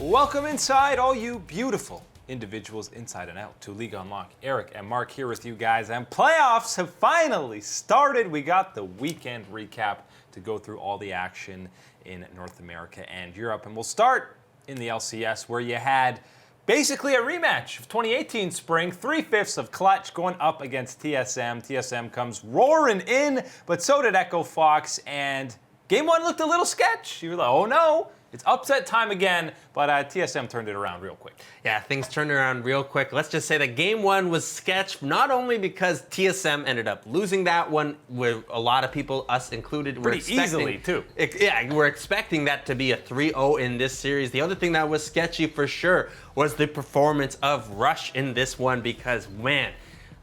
Welcome inside, all you beautiful individuals inside and out, to League Unlock. Eric and Mark here with you guys, and playoffs have finally started. We got the weekend recap to go through all the action in North America and Europe, and we'll start in the LCS, where you had basically a rematch of 2018 spring, 3/5 of Clutch going up against TSM. TSM comes roaring in, but so did Echo Fox, and game one looked a little sketch. You were like, oh no, it's upset time again, but TSM turned it around real quick. Yeah, things turned around real quick. Let's just say that game one was sketch, not only because TSM ended up losing that one, with a lot of people, us included, Pretty easily, too. We're expecting that to be a 3-0 in this series. The other thing that was sketchy for sure was the performance of Rush in this one, because, man,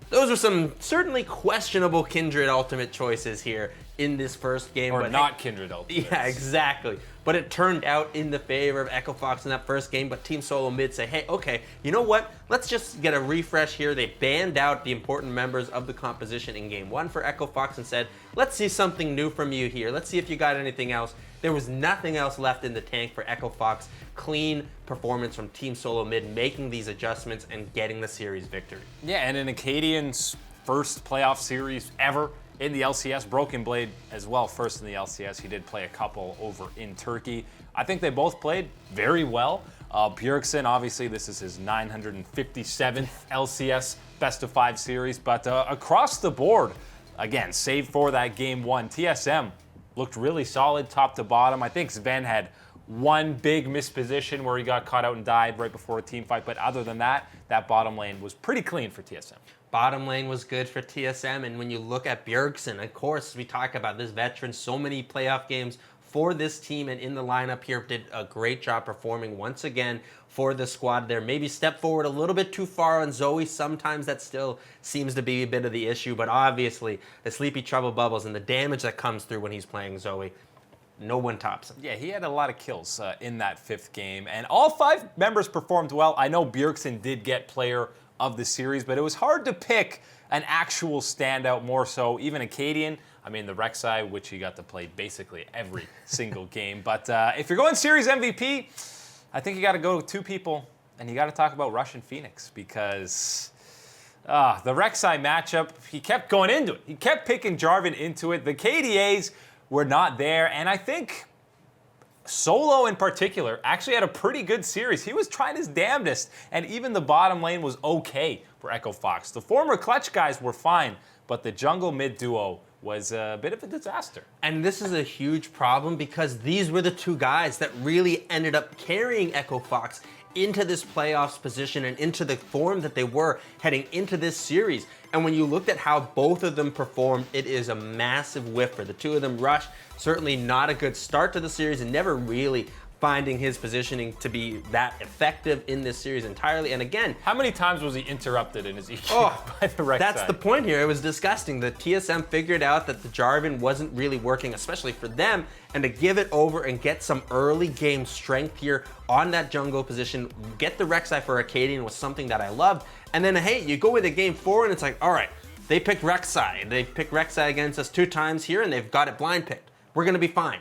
those were some certainly questionable Kindred ultimate choices here in this first game. Or not Kindred ultimate. Yeah, exactly. But it turned out in the favor of Echo Fox in that first game, but Team Solo Mid say, hey, okay, you know what? Let's just get a refresh here. They banned out the important members of the composition in game one for Echo Fox and said, let's see something new from you here. Let's see if you got anything else. There was nothing else left in the tank for Echo Fox. Clean performance from Team Solo Mid, making these adjustments and getting the series victory. Yeah, and in Acadian's first playoff series ever in the LCS, Broken Blade as well, first in the LCS. He did play a couple over in Turkey. I think they both played very well. Bjergsen, obviously, this is his 957th LCS Best of 5 series, but across the board, again, save for that game one, TSM looked really solid top to bottom. I think Sven had one big misposition where he got caught out and died right before a team fight, but other than that, that bottom lane was pretty clean for TSM. Bottom lane was good for TSM, and when you look at Bjergsen, of course, we talk about this veteran, so many playoff games for this team, and in the lineup here, did a great job performing once again for the squad there. Maybe step forward a little bit too far on Zoe. Sometimes that still seems to be a bit of the issue, but obviously the Sleepy Trouble Bubbles and the damage that comes through when he's playing Zoe, no one tops him. Yeah, he had a lot of kills in that fifth game, and all 5 members performed well. I know Bjergsen did get player of the series, but it was hard to pick an actual standout, more so even Acadian. I mean, the Rek'Sai, which he got to play basically every single game. But if you're going series MVP, I think you got to go with 2 people, and you got to talk about Rush and Phoenix, because the Rek'Sai matchup, he kept going into it. He kept picking Jarvan into it. The KDAs were not there, and I think Solo in particular actually had a pretty good series. He was trying his damnedest, and even the bottom lane was okay for Echo Fox. The former Clutch guys were fine, but the jungle mid duo was a bit of a disaster. And this is a huge problem, because these were the 2 guys that really ended up carrying Echo Fox into this playoffs position and into the form that they were heading into this series. And when you looked at how both of them performed, it is a massive whiff for the 2 of them. Rush, certainly not a good start to the series and never really finding his positioning to be that effective in this series entirely. And again, how many times was he interrupted in his EQ by the Rek'Sai? That's the point here. It was disgusting. The TSM figured out that the Jarvan wasn't really working, especially for them, and to give it over and get some early game strength here on that jungle position, get the Rek'Sai for Acadian was something that I loved. And then, hey, you go into game 4 and it's like, all right, they picked Rek'Sai. They picked Rek'Sai against us 2 times here, and they've got it blind picked. We're going to be fine.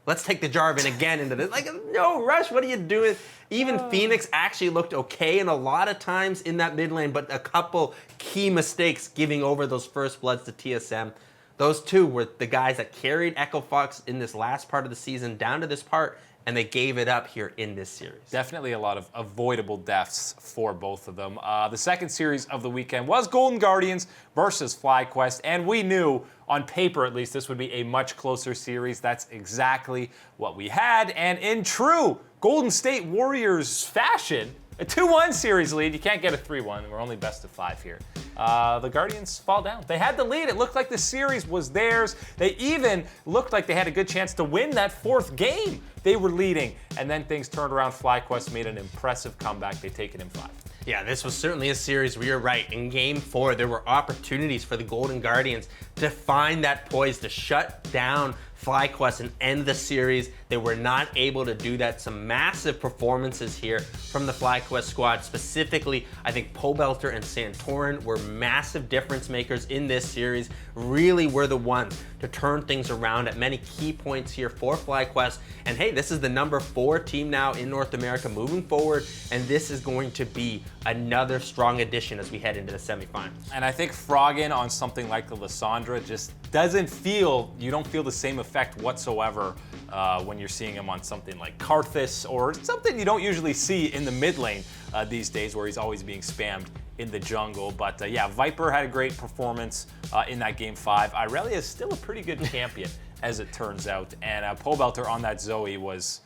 Let's take the Jarvan again into this. Like, no, Rush, what are you doing? Even Phoenix actually looked okay in a lot of times in that mid lane, but a couple key mistakes giving over those first bloods to TSM. Those 2 were the guys that carried Echo Fox in this last part of the season down to this part, and they gave it up here in this series. Definitely a lot of avoidable deaths for both of them. The second series of the weekend was Golden Guardians versus FlyQuest, and we knew, on paper at least, this would be a much closer series. That's exactly what we had, and in true Golden State Warriors fashion, a 2-1 series lead. You can't get a 3-1. We're only best of 5 here. The Guardians fall down. They had the lead. It looked like the series was theirs. They even looked like they had a good chance to win that 4th game. They were leading, and then things turned around. FlyQuest made an impressive comeback. They take it in 5. Yeah, this was certainly a series where you're right. In game 4, there were opportunities for the Golden Guardians to find that poise, to shut down FlyQuest and end the series. They were not able to do that. Some massive performances here from the FlyQuest squad. Specifically, I think Pobelter and Santorin were massive difference makers in this series. Really were the ones to turn things around at many key points here for FlyQuest. And hey, this is the number 4 team now in North America moving forward, and this is going to be another strong addition as we head into the semifinals. And I think Froggen on something like the Lissandra just doesn't feel, you don't feel the same effect whatsoever when you're seeing him on something like Karthus or something you don't usually see in the mid lane these days, where he's always being spammed in the jungle. But yeah, Viper had a great performance in that game 5. Irelia is still a pretty good champion, as it turns out. And Pobelter on that Zoe was,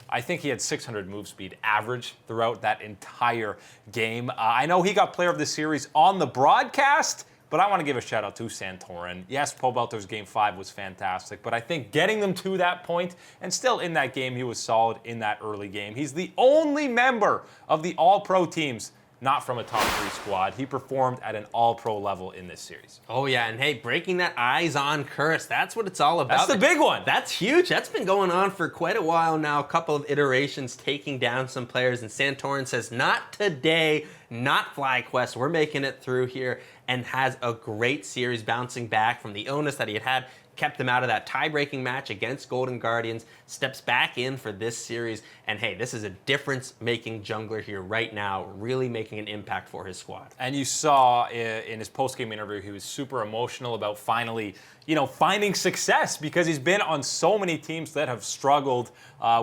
I think he had 600 move speed average throughout that entire game. I know he got player of the series on the broadcast, but I want to give a shout out to Santorin. Yes, Pobelter's game 5 was fantastic, but I think getting them to that point, and still in that game, he was solid in that early game. He's the only member of the all-pro teams not from a top 3 squad. He performed at an all-pro level in this series. Oh yeah, and hey, breaking that eyes on curse, that's what it's all about. That's the big one. That's huge. That's been going on for quite a while now, a couple of iterations taking down some players, and Santorin says, not today, not FlyQuest, we're making it through here, and has a great series bouncing back from the illness that he had, kept them out of that tie-breaking match against Golden Guardians, steps back in for this series, and hey, this is a difference-making jungler here right now, really making an impact for his squad. And you saw in his post-game interview, he was super emotional about finally, finding success, because he's been on so many teams that have struggled,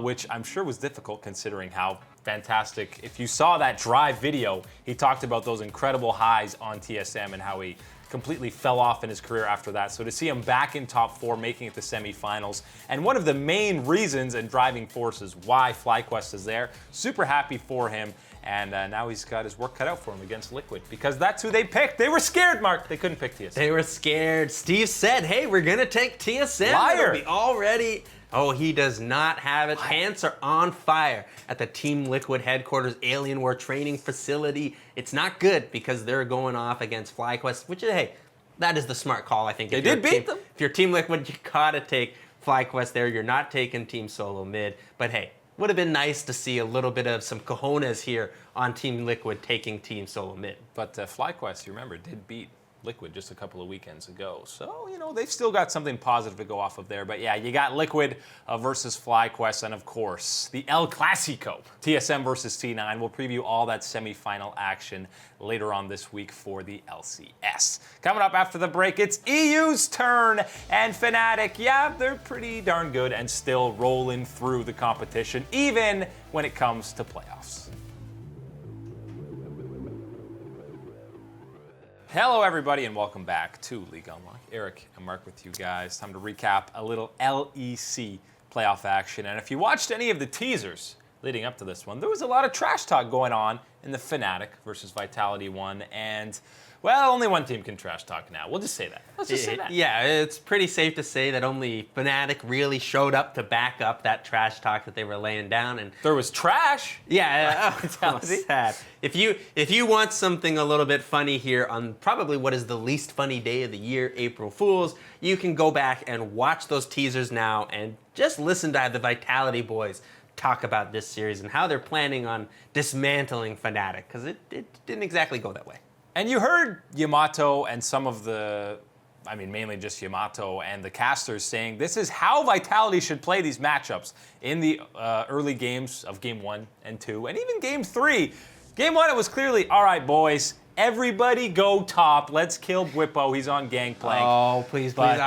which I'm sure was difficult considering how fantastic. If you saw that Drive video, he talked about those incredible highs on TSM and how he completely fell off in his career after that. So to see him back in top 4, making it to semifinals, and one of the main reasons and driving forces why FlyQuest is there, super happy for him. And now he's got his work cut out for him against Liquid, because that's who they picked. They were scared, Mark. They couldn't pick TSM. They were scared. Steve said, hey, we're going to take TSM. Liar. It'll be all ready. Oh, he does not have it. Pants are on fire at the Team Liquid headquarters Alien War training facility. It's not good because they're going off against FlyQuest, which is, hey, that is the smart call, I think. They did beat them. If you're Team Liquid, you gotta take FlyQuest there. You're not taking Team Solo mid. But hey, would have been nice to see a little bit of some cojones here on Team Liquid taking Team Solo mid. But FlyQuest, you remember, did beat Liquid just a couple of weekends ago. So, they've still got something positive to go off of there. But yeah, you got Liquid versus FlyQuest, and of course, the El Clasico, TSM versus T9. We'll preview all that semifinal action later on this week for the LCS. Coming up after the break, it's EU's turn, and Fnatic, yeah, they're pretty darn good and still rolling through the competition, even when it comes to playoffs. Hello, everybody, and welcome back to League Unlock. Eric and Mark with you guys. Time to recap a little LEC playoff action. And if you watched any of the teasers leading up to this one, there was a lot of trash talk going on in the Fnatic versus Vitality one. And, well, only one team can trash talk now. We'll just say that. Let's just say that. Yeah, it's pretty safe to say that only Fnatic really showed up to back up that trash talk that they were laying down. And there was trash. Yeah, sad. If you want something a little bit funny here on probably what is the least funny day of the year, April Fools, you can go back and watch those teasers now and just listen to the Vitality boys talk about this series and how they're planning on dismantling Fnatic, because it didn't exactly go that way. And you heard Yamato and some of mainly just Yamato and the casters saying this is how Vitality should play these matchups in the early games of Game 1 and 2, and even Game 3. Game 1, it was clearly, all right, boys, everybody go top. Let's kill Bwipo. He's on Gangplank. Oh, please, please.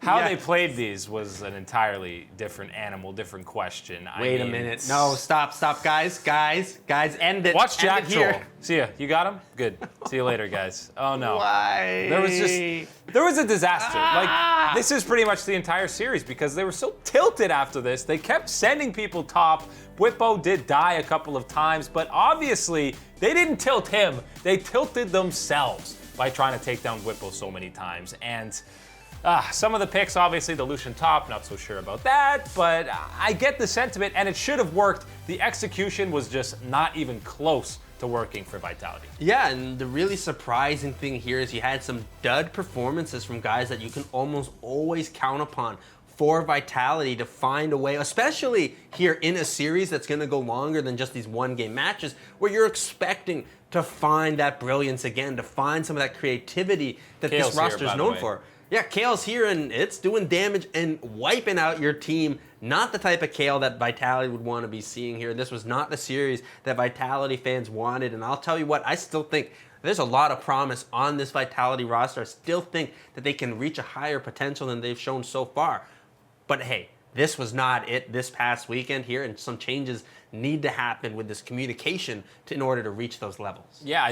How they played these was an entirely different animal, different question. Wait a minute. No, stop, guys, end it. Watch Jack end it here. Troll. See ya. You got him? Good. See you later, guys. Oh, no. Why? There was a disaster. Like, this is pretty much the entire series because they were so tilted after this. They kept sending people top. Bwipo did die a couple of times, but obviously they didn't tilt him. They tilted themselves by trying to take down Bwipo so many times. And some of the picks, obviously, the Lucian top, not so sure about that, but I get the sentiment, and it should have worked. The execution was just not even close to to working for Vitality. Yeah, and the really surprising thing here is you had some dud performances from guys that you can almost always count upon for Vitality to find a way, especially here in a series that's going to go longer than just these one-game matches, where you're expecting to find that brilliance again, to find some of that creativity that Kale's this roster is known for. Yeah, Kale's here and it's doing damage and wiping out your team. Not the type of Kale that Vitality would want to be seeing here. This was not the series that Vitality fans wanted. And I'll tell you what, I still think there's a lot of promise on this Vitality roster. I still think that they can reach a higher potential than they've shown so far. But hey, this was not it this past weekend here, and some changes need to happen with this communication in order to reach those levels. Yeah,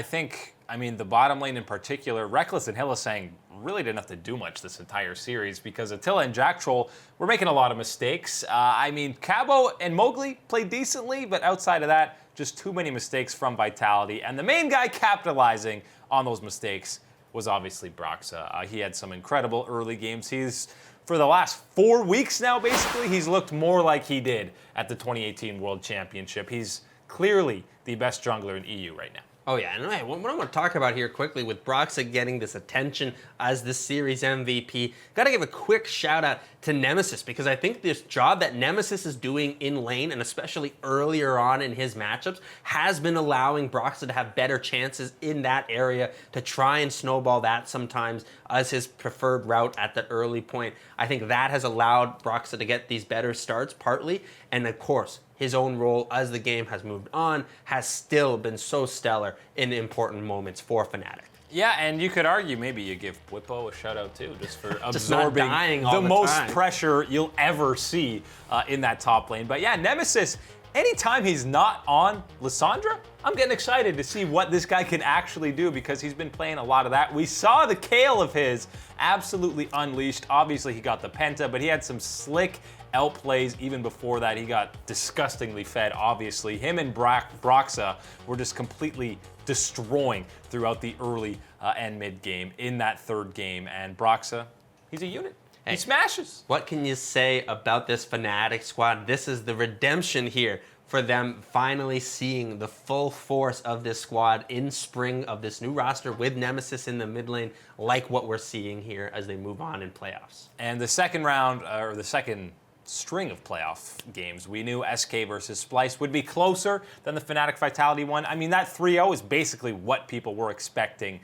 I mean, the bottom lane in particular, Reckless and Hylissang really didn't have to do much this entire series because Attila and Jack Troll were making a lot of mistakes. I mean, Cabo and Mowgli played decently, but outside of that, just too many mistakes from Vitality. And the main guy capitalizing on those mistakes was obviously Broxa. He had some incredible early games. For the last 4 weeks now, basically, he's looked more like he did at the 2018 World Championship. He's clearly the best jungler in EU right now. Oh yeah, and what I want to talk about here quickly with Broxa getting this attention as the series MVP, got to give a quick shout out to Nemesis, because I think this job that Nemesis is doing in lane, and especially earlier on in his matchups, has been allowing Broxa to have better chances in that area, to try and snowball that sometimes as his preferred route at the early point. I think that has allowed Broxa to get these better starts partly, and of course, his own role as the game has moved on has still been so stellar in important moments for Fnatic. Yeah, and you could argue maybe you give Bwipo a shout out too, just for just absorbing the most pressure you'll ever see in that top lane. But yeah, Nemesis, anytime he's not on Lissandra, I'm getting excited to see what this guy can actually do, because he's been playing a lot of that. We saw the Kale of his absolutely unleashed. Obviously, he got the Penta, but he had some slick outplays even before that. He got disgustingly fed, obviously. Him and Broxa were just completely destroying throughout the early and mid game in that third game. And Broxa, he's a unit. He smashes. What can you say about this Fnatic squad? This is the redemption here for them finally seeing the full force of this squad in spring of this new roster with Nemesis in the mid lane, like what we're seeing here as they move on in playoffs. And the second round, or the second string of playoff games, we knew SK versus Splyce would be closer than the Fnatic Vitality one. I mean, that 3-0 is basically what people were expecting.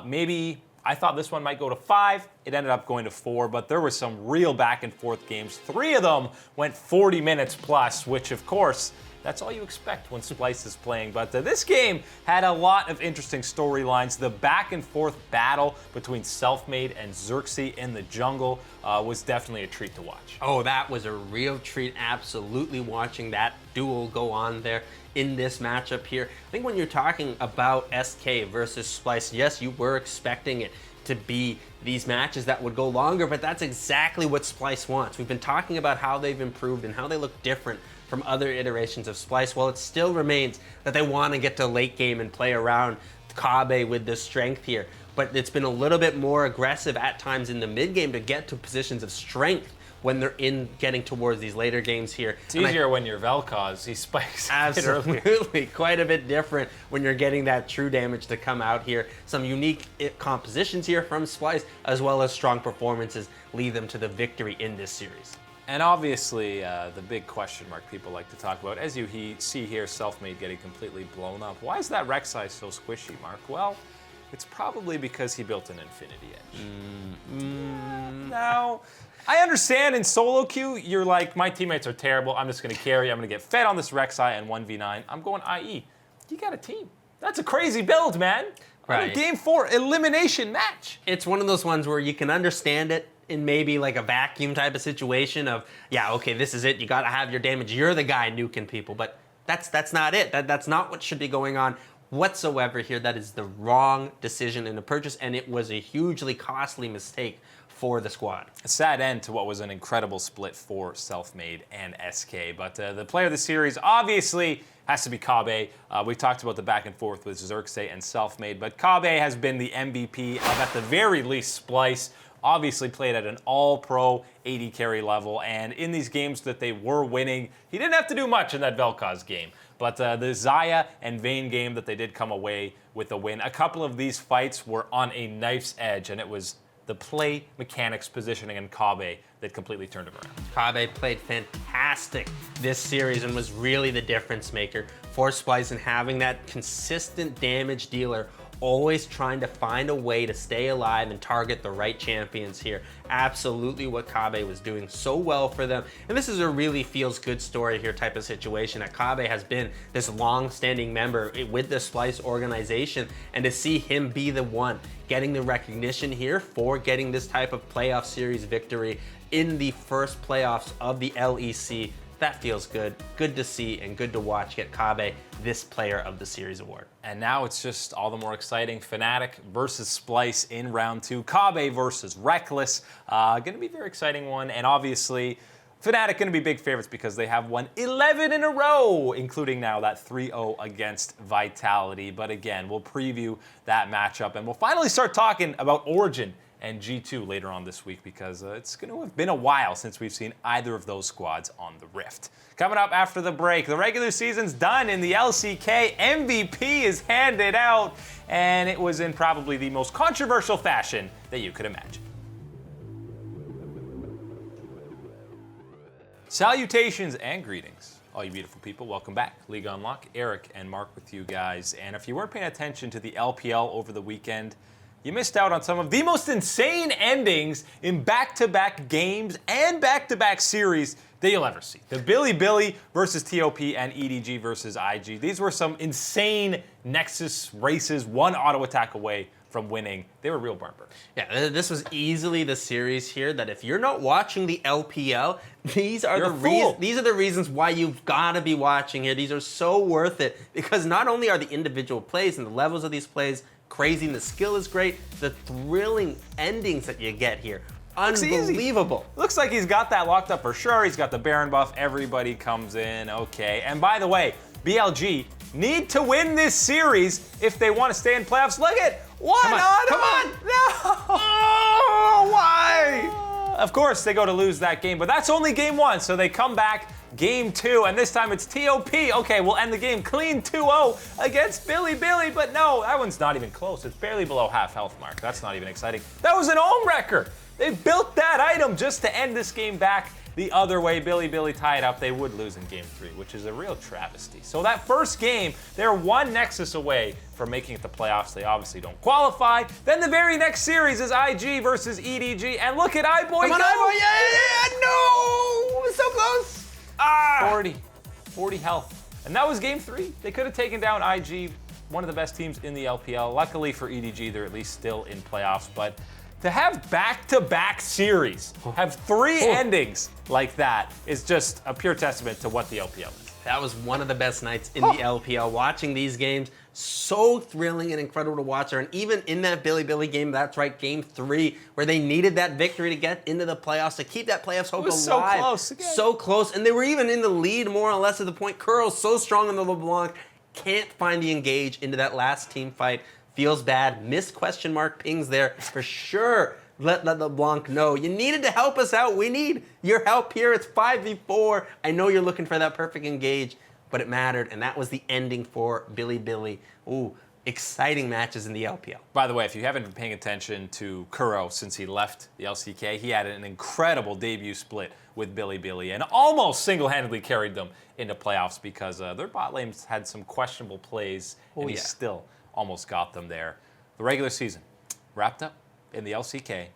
Maybe I thought this one might go to 5. It ended up going to 4, but there were some real back and forth games. 3 of them went 40 minutes plus, which of course, that's all you expect when Splyce is playing. But this game had a lot of interesting storylines. The back and forth battle between Selfmade and Xerxes in the jungle was definitely a treat to watch. Oh, that was a real treat. Absolutely watching that duel go on there in this matchup here. I think when you're talking about SK versus Splyce, yes, you were expecting it to be these matches that would go longer, but that's exactly what Splyce wants. We've been talking about how they've improved and how they look different from other iterations of Splyce. Well, it still remains that they want to get to late game and play around Chovy with the strength here, but it's been a little bit more aggressive at times in the mid game to get to positions of strength when they're getting towards these later games here. It's easier when you're Vel'Koz. He spikes. Absolutely. Quite a bit different when you're getting that true damage to come out here. Some unique compositions here from Splyce, as well as strong performances, lead them to the victory in this series. And obviously, the big question mark people like to talk about, as you see here, Selfmade getting completely blown up. Why is that Rek'Sai so squishy, Mark? Well, it's probably because he built an Infinity Edge. Now, I understand in solo queue, you're like, my teammates are terrible, I'm just going to carry, I'm going to get fed on this Rek'Sai and 1v9. I'm going IE. You got a team. That's a crazy build, man. Right. Game 4, elimination match. It's one of those ones where you can understand it in maybe like a vacuum type of situation of, yeah, okay, this is it. You got to have your damage. You're the guy nuking people, but that's not it. That's not what should be going on whatsoever here. That is the wrong decision in the purchase, and it was a hugely costly mistake for the squad. A sad end to what was an incredible split for Selfmade and SK, but the player of the series obviously has to be Chovy. We talked about the back and forth with Xerxes and Selfmade, but Chovy has been the MVP of, at the very least, Splyce. Obviously played at an all-pro 80 carry level, and in these games that they were winning, he didn't have to do much in that Vel'Koz game. But the Zaya and Vayne game that they did come away with a win. A couple of these fights were on a knife's edge, and it was the play mechanics, positioning, and Chovy that completely turned it around. Chovy played fantastic this series and was really the difference maker for Splyce, and having that consistent damage dealer, always trying to find a way to stay alive and target the right champions here. Absolutely what Chovy was doing so well for them. And this is a really feels good story here type of situation. That Chovy has been this long-standing member with the Splyce organization, and to see him be the one getting the recognition here for getting this type of playoff series victory in the first playoffs of the LEC, that feels good. Good to see and good to watch get Chovy this Player of the Series award. And now it's just all the more exciting. Fnatic versus Splyce in round 2. Chovy versus Reckless. Going to be a very exciting one. And obviously, Fnatic going to be big favorites because they have won 11 in a row, including now that 3-0 against Vitality. But again, we'll preview that matchup, and we'll finally start talking about Origin and G2 later on this week, because it's going to have been a while since we've seen either of those squads on the Rift. Coming up after the break, the regular season's done in the LCK. MVP is handed out, and it was in probably the most controversial fashion that you could imagine. Salutations and greetings, all you beautiful people. Welcome back. League Unlock, Eric and Mark with you guys. And if you weren't paying attention to the LPL over the weekend, you missed out on some of the most insane endings in back-to-back games and back-to-back series that you'll ever see. The Billy versus TOP and EDG versus IG. These were some insane Nexus races, one auto attack away from winning. They were real barn burners. Yeah, this was easily the series here that if you're not watching the LPL, these are the reasons why you've got to be watching here. These are so worth it, because not only are the individual plays and the levels of these plays crazy, and the skill is great, the thrilling endings that you get here, unbelievable. Looks like he's got that locked up for sure. He's got the Baron buff. Everybody comes in. Okay. And by the way, BLG need to win this series if they want to stay in playoffs. Look at one Come on. No. Oh, why? Of course, they go to lose that game, but that's only game 1, so they come back game 2, and this time it's TOP. Okay, we'll end the game clean 2-0 against Billy, but no, that one's not even close. It's barely below half health mark. That's not even exciting. That was an own record. They built that item just to end this game back the other way. Billy tied up. They would lose in game 3, which is a real travesty. So that first game, they're one Nexus away from making it to playoffs. They obviously don't qualify. Then the very next series is IG versus EDG, and look at iBoy. Come on, iBoy! Yeah, no! It was so close! 40 health. And that was game 3. They could have taken down IG, one of the best teams in the LPL. Luckily for EDG, they're at least still in playoffs. But to have back-to-back series, have 3 endings like that, is just a pure testament to what the LPL is. That was one of the best nights in the LPL. Watching these games, so thrilling and incredible to watch. And even in that Billy game, that's right, game 3, where they needed that victory to get into the playoffs, to keep that playoffs hope alive. So close again. So close. And they were even in the lead more or less at the point. Curl's so strong on the LeBlanc, can't find the engage into that last team fight. Feels bad. Missed question mark pings there for sure. Let LeBlanc know. You needed to help us out. We need your help here. It's 5v4. I know you're looking for that perfect engage, but it mattered, and that was the ending for Billy. Ooh, exciting matches in the LPL. By the way, if you haven't been paying attention to Kuro since he left the LCK, he had an incredible debut split with Billy and almost single-handedly carried them into playoffs, because their bot lanes had some questionable plays, and he still almost got them there. The regular season wrapped up in the LCK,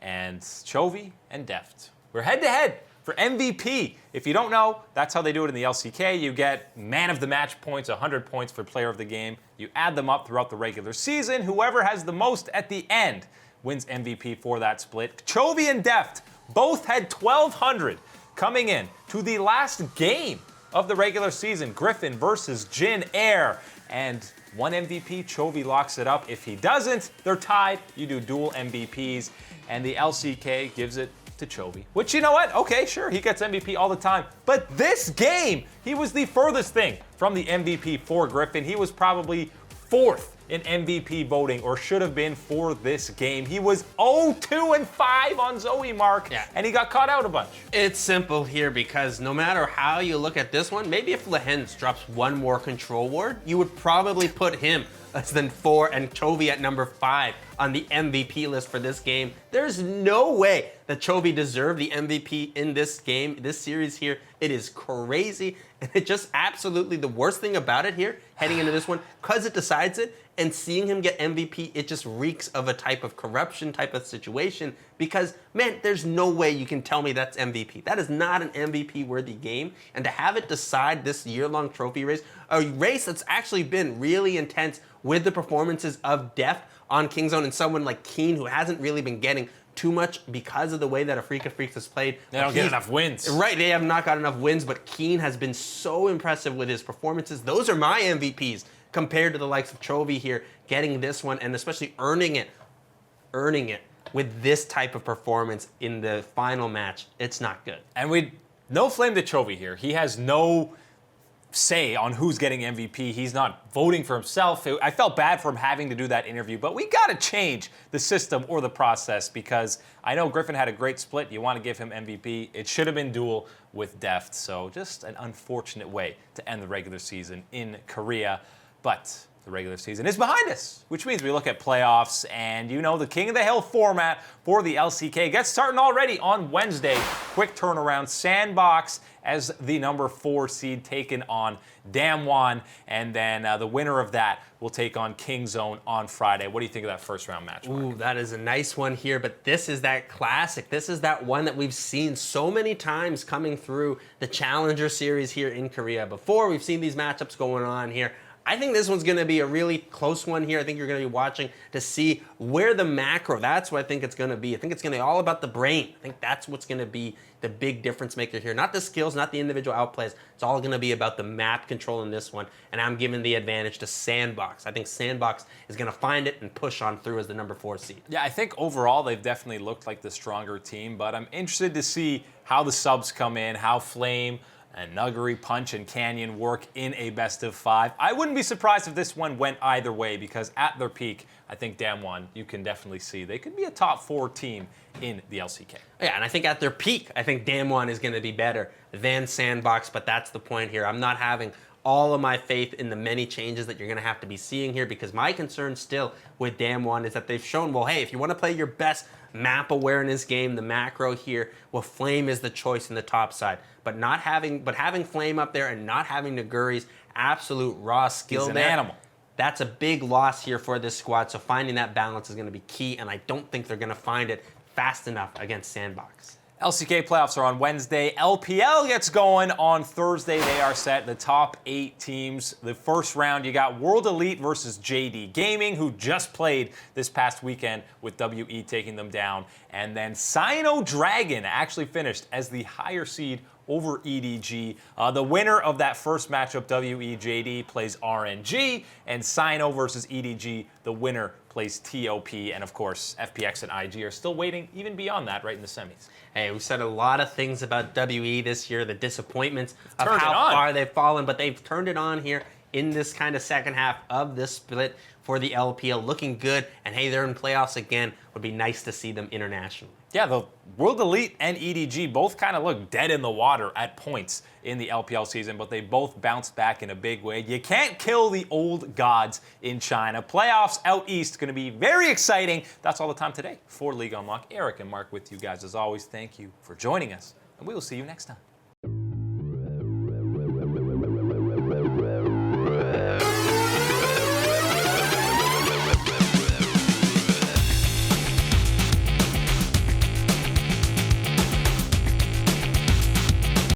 and Chovy and Deft were head-to-head for MVP. If you don't know, that's how they do it in the LCK. You get man of the match points, 100 points for player of the game. You add them up throughout the regular season. Whoever has the most at the end wins MVP for that split. Chovy and Deft both had 1,200 coming in to the last game of the regular season. Griffin versus Jin Air. And one MVP, Chovy locks it up. If he doesn't, they're tied. You do dual MVPs, and the LCK gives it to Chovy. Which, you know what? Okay, sure, he gets MVP all the time. But this game, he was the furthest thing from the MVP for Griffin. He was probably 4th in MVP voting, or should have been, for this game. He was 0-2-5 on Zoe, Mark, and he got caught out a bunch. It's simple here because no matter how you look at this one, maybe if Lehens drops one more control ward, you would probably put him less than 4 and Chovy at number 5 on the MVP list for this game. There's no way that Chovy deserved the MVP in this game, this series here. It is crazy, and it just absolutely the worst thing about it here, heading into this one, because it decides it, and seeing him get MVP, it just reeks of a type of corruption type of situation because, man, there's no way you can tell me that's MVP. That is not an MVP-worthy game, and to have it decide this year-long trophy race, a race that's actually been really intense with the performances of Deft on Kingzone and someone like Keen who hasn't really been getting too much because of the way that Afrika Freaks has played. They don't get enough wins. Right, they have not got enough wins, but Keen has been so impressive with his performances. Those are my MVPs compared to the likes of Chovy here, getting this one and especially earning it with this type of performance in the final match. It's not good. And no flame to Chovy here. He has no say on who's getting MVP. He's not voting for himself. I felt bad for him having to do that interview, but we got to change the system or the process because I know Griffin had a great split. You want to give him MVP. It should have been duel with Deft. So just an unfortunate way to end the regular season in Korea. But the regular season is behind us, which means we look at playoffs, and you know the King of the Hill format for the LCK gets starting already on Wednesday. Quick turnaround. Sandbox as the number 4 seed taken on Damwon, and then the winner of that will take on Kingzone on Friday. What do you think of that first round match, Mark? Ooh, that is a nice one here, but this is that classic. This is that one that we've seen so many times coming through the Challenger Series here in Korea. Before, we've seen these matchups going on here. I think this one's going to be a really close one here. I think you're going to be watching to see where the macro, that's what I think it's going to be. I think it's going to be all about the brain. I think that's what's going to be the big difference maker here. Not the skills, not the individual outplays. It's all going to be about the map control in this one. And I'm giving the advantage to Sandbox. I think Sandbox is going to find it and push on through as the number 4 seed. Yeah, I think overall they've definitely looked like the stronger team, but I'm interested to see how the subs come in, how Flame and Nuggery, Punch, and Canyon work in a best-of-5. I wouldn't be surprised if this one went either way because at their peak, I think Damwon, you can definitely see they could be a top 4 team in the LCK. Yeah, and I think at their peak, I think Damwon is going to be better than Sandbox, but that's the point here. I'm not having all of my faith in the many changes that you're going to have to be seeing here because my concern still with Damwon is that they've shown, well, hey, if you want to play your best map awareness game, the macro here, well, Flame is the choice in the top side. But having Flame up there and not having Naguri's absolute raw skill He's there, an animal. That's a big loss here for this squad. So finding that balance is going to be key, and I don't think they're going to find it fast enough against Sandbox. LCK playoffs are on Wednesday. LPL gets going on Thursday. They are set. The top 8 teams. The first round, you got World Elite versus JD Gaming, who just played this past weekend with WE taking them down. And then Sino Dragon actually finished as the higher seed over EDG. The winner of that first matchup, WEJD, plays RNG, and Sino versus EDG, the winner plays TOP, and of course, FPX and IG are still waiting even beyond that right in the semis. Hey, we said a lot of things about WE this year, the disappointments of Turned how it on. far they've fallen, but they've turned it on here in this kind of second half of this split for the LPL, looking good, and hey, they're in playoffs again. Would be nice to see them internationally. Yeah, the World Elite and EDG both kind of look dead in the water at points in the LPL season, but they both bounced back in a big way. You can't kill the old gods in China. Playoffs out east going to be very exciting. That's all the time today for League Unlock. Eric and Mark with you guys as always. Thank you for joining us, and we will see you next time.